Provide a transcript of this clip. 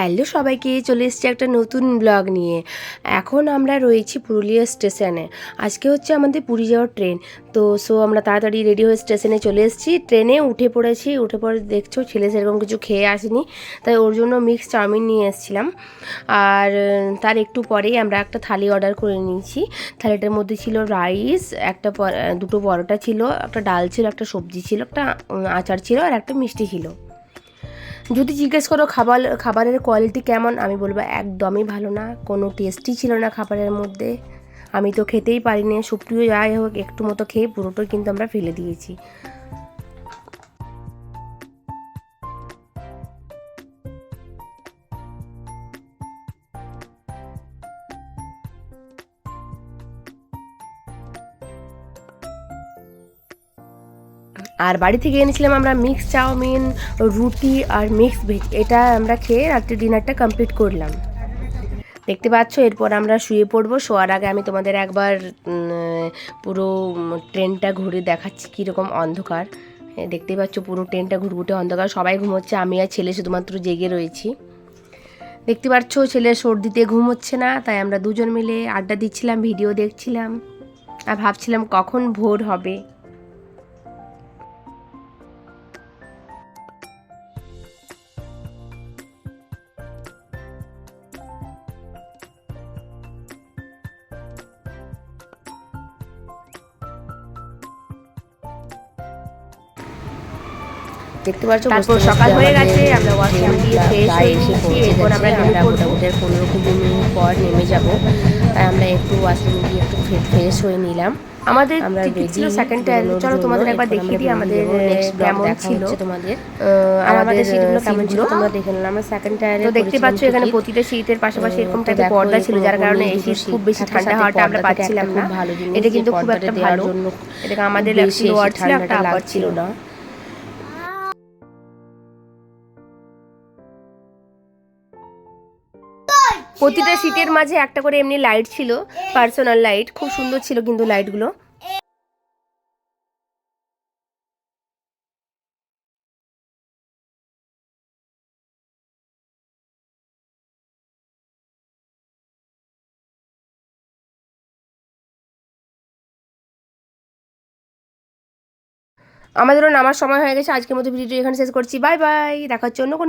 Hello সবাইকে, চলে এসেছি একটা নতুন ব্লগ নিয়ে। এখন আমরা রয়েছি পুরুলিয়া স্টেশনে। আজকে হচ্ছে আমাদের পুরী যাওয়ার ট্রেন। তো আমরা তাড়াতাড়ি রেডি হয়ে স্টেশনে চলে এসেছি। ট্রেনে উঠে পড়েছি। উঠে পড়ে দেখছো ছেলে সেরকম কিছু খেয়ে আসেনি, তাই ওর জন্য মিক্স চাউমিন নিয়ে এসেছিলাম। আর তার একটু পরেই আমরা একটা থালি অর্ডার করে নিয়েছি। থালিটার মধ্যে ছিল রাইস, দুটো পরোটা ছিল, একটা ডাল ছিল, একটা সবজি ছিল, একটা আচার ছিল, আর একটা মিষ্টি ছিল। যদি জিজ্ঞেস করো খাবারের কোয়ালিটি কেমন, আমি বলবো একদমই ভালো না, কোনো টেস্টই ছিল না খাবারের মধ্যে। আমি তো খেতেই পারিনি, সুপ্রিয় যাই হোক একটু মতো খেয়ে পুরোটাই কিন্তু আমরা ফেলে দিয়েছি। আর বাড়ি থেকে এনেছিলাম আমরা মিক্স চাউমিন, রুটি আর মিক্স ভেজ। এটা আমরা খেয়ে রাত্রে ডিনারটা কমপ্লিট করলাম। দেখতে পাচ্ছ, এরপর আমরা শুয়ে পড়বো। শোয়ার আগে আমি তোমাদের একবার পুরো ট্রেনটা ঘুরে দেখাচ্ছি কীরকম অন্ধকার। দেখতেই পাচ্ছ পুরো ট্রেনটা ঘুরঘুটে অন্ধকার, সবাই ঘুমোচ্ছে, আমি আর ছেলে শুধুমাত্র জেগে রয়েছি। দেখতে পাচ্ছ ছেলের সর্দিতে ঘুম হচ্ছে না, তাই আমরা দুজন মিলে আড্ডা দিচ্ছিলাম, ভিডিও দেখছিলাম, আর ভাবছিলাম কখন ভোর হবে। দেখতে পাচ্ছ তারপর সকাল হয়ে গেছে, আমরা ওয়াশরুম দিয়ে ফ্রেশ হয়ে এসেছি। এরপর আমরা নেমে পড়বো। 15-20 মিনিট পর নেমে যাব, তাই আমরা একটু ওয়াশরুম দিয়ে একটু ফ্রেশ হয়ে নিলাম। আমাদের টিকিট ছিল সেকেন্ড টায়ারে। চলো তোমাদের একবার দেখিয়ে দিই আমাদের কেমন ছিল তোমাদের, আর আমাদের সিটগুলো কেমন ছিল তোমরা দেখে নিলাম। আমরা সেকেন্ড টায়ারে তো দেখতে পাচ্ছ এখানে প্রতিটা সিটের পাশাপাশি এরকম টাইপের পর্দা ছিল, যার কারণে এই সিট খুব বেশি ঠান্ডা হওয়াটা আমরা পাচ্ছিলাম না। এটা কিন্তু খুব একটা ভালো। এটা আমাদের একটা লোয়ার ছিল, একটা আপার ছিল না। প্রতিটা সিটের মাঝে একটা করে এমনি লাইট ছিল, পার্সোনাল লাইট, খুব সুন্দর ছিল কিন্তু লাইটগুলো। আমাদেরও নামার সময় হয়ে গেছে। আজকের মতো ভিডিওটি এখানে শেষ করছি। বাই বাই, দেখা হচ্ছে অন্য কোনো